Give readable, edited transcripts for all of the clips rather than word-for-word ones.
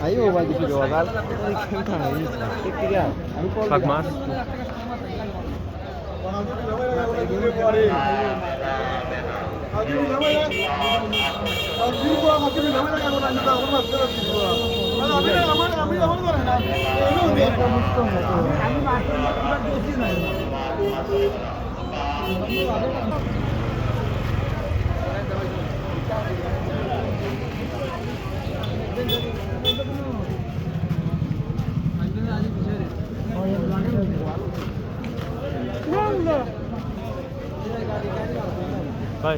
Ayo bagi video kan. Pak Mas. ভাই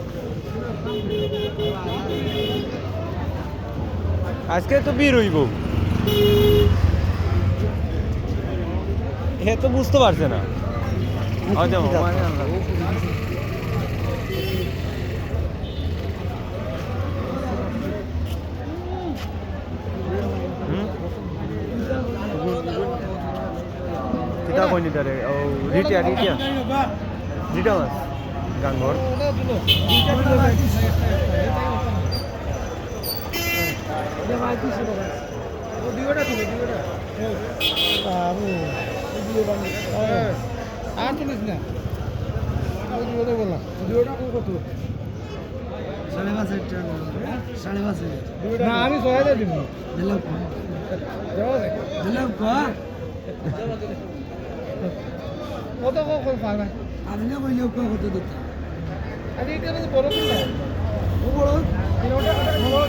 আজকে তো বীর হইব, হে তো বুঝতে পারছে না। kita kau ni dari Rita mas Gangor কত কখন পারবে আমি না কইলে কত দিতে আরে এটা তো বড় না ও বড় এটা বড়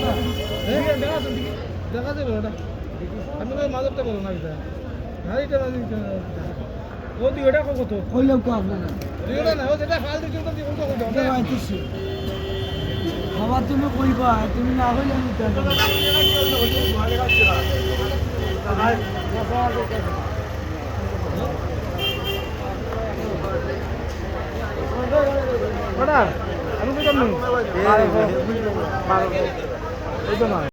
দেখা যাবে ওটা আমি কই মাঝরটা বড় না এটা না এটা ও দি ওটা কত কইলে কো আপনারা দিওটা না ও যেটা ফাল দিছো তো কোন কত ওটা আইতেছি বাবা তুমি কইবা তুমি না হইলে আমি জানি আমি তো জানি